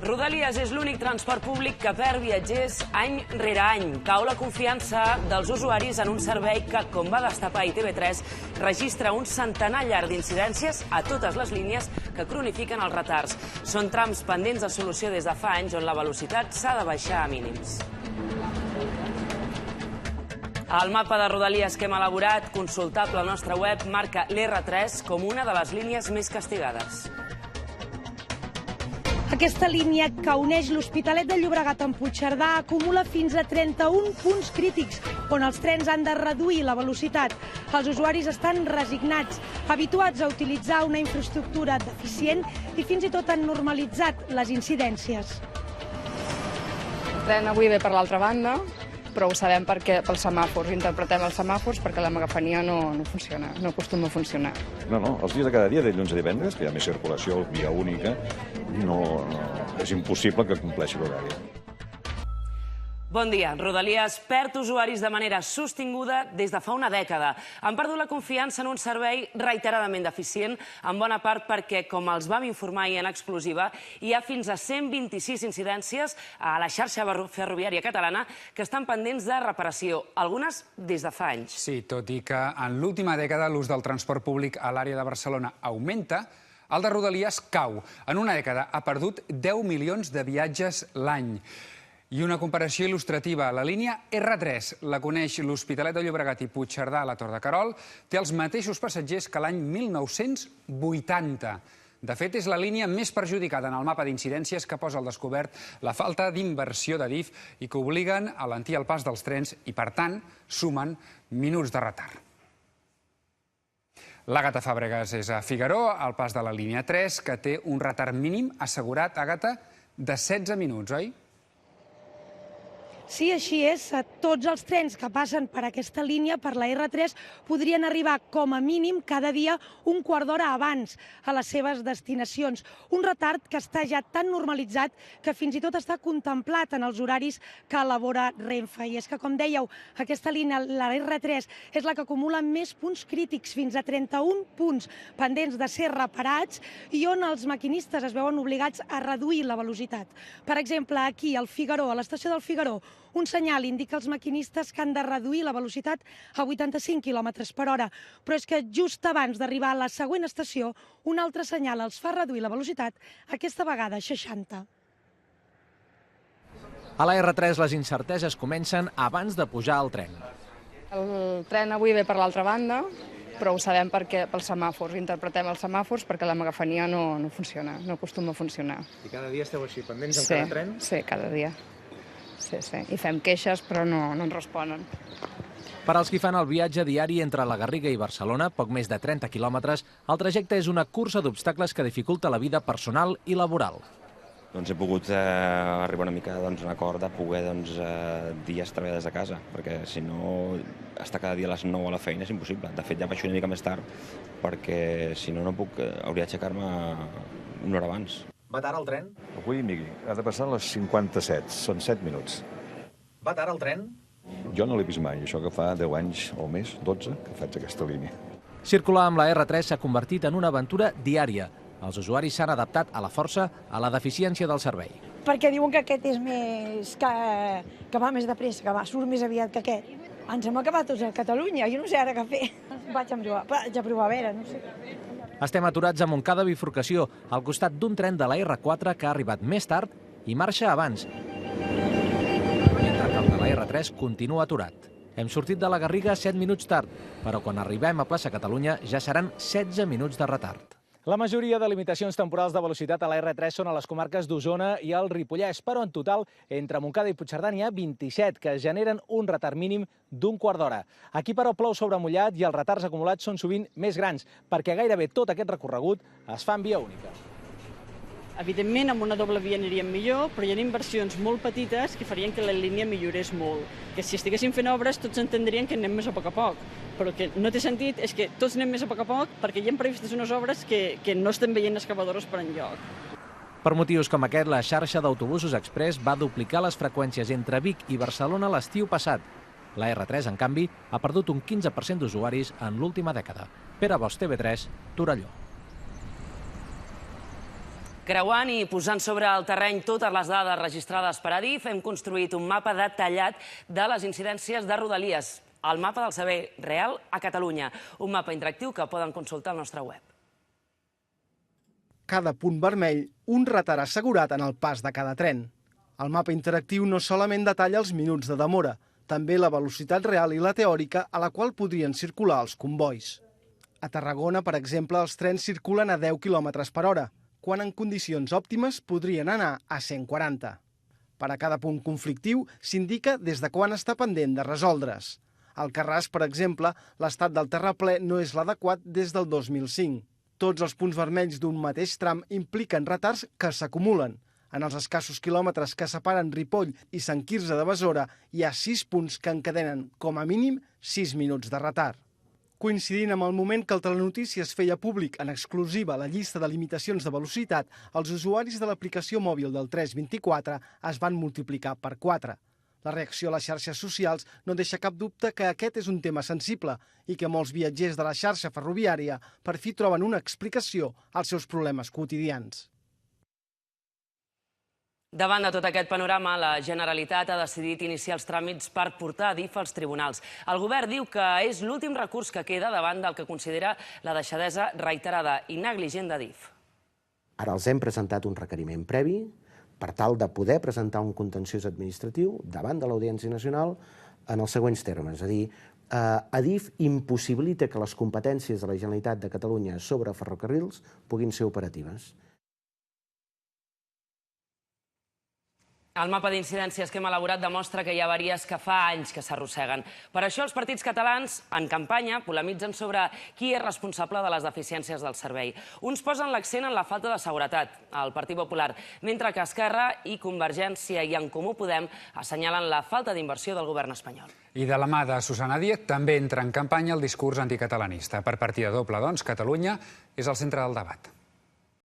Rodalies és l'únic transport públic que perd viatgers any rere any. Cau la confiança dels usuaris en un servei que, com va destapar ITV3, registra un centenar llarg d'incidències a totes les línies que cronifiquen els retards. Són trams pendents de solució des de fa anys on la velocitat s'ha de baixar a mínims. El mapa de Rodalies que hem elaborat, consultable al nostre web, marca l'R3 com una de les línies més castigades. Aquesta línia que uneix l'Hospitalet de Llobregat amb Puigcerdà acumula fins a 31 punts crítics, on els trens han de reduir la velocitat. Els usuaris estan resignats, habituats a utilitzar una infraestructura deficient i fins i tot han normalitzat les incidències. El tren avui ve per l'altra banda, però ho sabem perquè pels semàfors. Interpretem els semàfors perquè la megafonia no funciona, no acostuma a funcionar. No, els dies de cada dia, de dilluns a divendres, que hi ha més circulació, via única, és impossible que compleixi l'horari. Bon dia. Rodalies perd usuaris de manera sostinguda des de fa una dècada. Han perdut la confiança en un servei reiteradament deficient, en bona part perquè, com els vam informar ahir en exclusiva, hi ha fins a 126 incidències a la xarxa ferroviària catalana que estan pendents de reparació, algunes des de fa anys. Sí, tot i que en l'última dècada l'ús del transport públic a l'àrea de Barcelona augmenta, el de Rodalies cau. En una dècada ha perdut 10 milions de viatges l'any. I una comparació il·lustrativa. La línia R3 la coneix l'Hospitalet de Llobregat i Puigcerdà a la Tor de Querol. Té els mateixos passatgers que l'any 1980. De fet, és la línia més perjudicada en el mapa d'incidències que posa al descobert la falta d'inversió de DIF i que obliguen a alentir el pas dels trens i, per tant, sumen minuts de retard. L'Àgata Fàbregas és a Figaró, al pas de la línia 3, que té un retard mínim assegurat, Àgata, de 16 minuts, oi? Sí, així és. Tots els trens que passen per aquesta línia, per la R3, podrien arribar com a mínim cada dia un quart d'hora abans a les seves destinacions. Un retard que està ja tan normalitzat que fins i tot està contemplat en els horaris que elabora Renfe. I és que, com dèieu, aquesta línia, la R3, és la que acumula més punts crítics, fins a 31 punts pendents de ser reparats i on els maquinistes es veuen obligats a reduir la velocitat. Per exemple, aquí, al Figaró, a l'estació del Figaró, un senyal indica als maquinistes que han de reduir la velocitat a 85 km per hora, però és que just abans d'arribar a la següent estació, un altre senyal els fa reduir la velocitat, aquesta vegada a 60. A la R3 les incerteses comencen abans de pujar al tren. El tren avui ve per l'altra banda, però ho sabem perquè pels semàfors. Interpretem els semàfors perquè la megafonia no funciona, no acostuma a funcionar. I cada dia esteu així, pendents amb cada tren? Sí, cada dia. Sí. I fem queixes, però no ens responen. Per als qui fan el viatge diari entre la Garriga i Barcelona, poc més de 30 quilòmetres, el trajecte és una cursa d'obstacles que dificulta la vida personal i laboral. He pogut arribar una mica a un acord de poder dies treballar des de casa, perquè si no, estar cada dia a les 9 a la feina és impossible. De fet, ja baixo una mica més tard, perquè si no, hauria d'aixecar-me una hora abans. Va tard el tren? Avui, Migui, ha de passar a les 57, són 7 minuts. Va tard el tren? Jo no l'he vist mai, això que fa 10 anys o més, 12, que faig aquesta línia. Circular amb la R3 s'ha convertit en una aventura diària. Els usuaris s'han adaptat a la força a la deficiència del servei. Perquè diuen que aquest és més... que va més de pressa, que surt més aviat que aquest. Ens hem acabat tots a Catalunya, jo no sé ara què fer. Vaig a provar a veure, no sé. Estem aturats a Montcada bifurcació, al costat d'un tren de la R4 que ha arribat més tard i marxa abans, mentre que el de la R3 continua aturat. Hem sortit de la Garriga 7 minuts tard, però quan arribem a plaça Catalunya ja seran 16 minuts de retard. La majoria de limitacions temporals de velocitat a la R3 són a les comarques d'Osona i el Ripollès, però en total, entre Montcada i Puigcerdà n'hi ha 27, que generen un retard mínim d'un quart d'hora. Aquí, però, plou sobre mullat i els retards acumulats són sovint més grans, perquè gairebé tot aquest recorregut es fa en via única. Evidentment, amb una doble via aniríem millor, però hi ha inversions molt petites que farien que la línia millorés molt. Que si estiguessin fent obres, tots entendrien que anem més a poc, però el que no té sentit és que tots anem més a poc perquè hi ha previstes unes obres que no estem veient excavadores per enlloc. Per motius com aquest, la xarxa d'autobusos express va duplicar les freqüències entre Vic i Barcelona l'estiu passat. La R3, en canvi, ha perdut un 15% d'usuaris en l'última dècada. Pere Bosch, TV3, Torelló. Creuant i posant sobre el terreny totes les dades registrades per Adif, hem construït un mapa detallat de les incidències de Rodalies. El mapa del servei real a Catalunya. Un mapa interactiu que poden consultar al nostre web. Cada punt vermell, un retard assegurat en el pas de cada tren. El mapa interactiu no solament detalla els minuts de demora, també la velocitat real i la teòrica a la qual podrien circular els convois. A Tarragona, per exemple, els trens circulen a 10 km per hora, quan en condicions òptimes podrien anar a 140. Per a cada punt conflictiu s'indica des de quan està pendent de resoldre's. Al Carràs, per exemple, l'estat del terraplè no és l'adequat des del 2005. Tots els punts vermells d'un mateix tram impliquen retards que s'acumulen. En els escassos quilòmetres que separen Ripoll i Sant Quirze de Besora hi ha 6 punts que encadenen, com a mínim, 6 minuts de retard. Coincidint amb el moment que el Telenotícies feia públic en exclusiva la llista de limitacions de velocitat, els usuaris de l'aplicació mòbil del 324 es van multiplicar per 4. La reacció a les xarxes socials no deixa cap dubte que aquest és un tema sensible i que molts viatgers de la xarxa ferroviària per fi troben una explicació als seus problemes quotidians. Davant de tot aquest panorama, la Generalitat ha decidit iniciar els tràmits per portar Adif als tribunals. El govern diu que és l'últim recurs que queda davant del que considera la deixadesa reiterada i negligent d'Adif. Ara els hem presentat un requeriment previ per tal de poder presentar un contenciós administratiu davant de l'Audiència Nacional en els següents termes. És a dir, Adif impossibilita que les competències de la Generalitat de Catalunya sobre ferrocarrils puguin ser operatives. El mapa d'incidències que hem elaborat demostra que hi ha avaries que fa anys que s'arrosseguen. Per això els partits catalans, en campanya, polemitzen sobre qui és responsable de les deficiències del servei. Uns posen l'accent en la falta de seguretat, el Partit Popular, mentre que Esquerra i Convergència i En Comú Podem assenyalen la falta d'inversió del govern espanyol. I de la mà de Susana Díez també entra en campanya el discurs anticatalanista. Per partida doble, doncs, Catalunya és el centre del debat.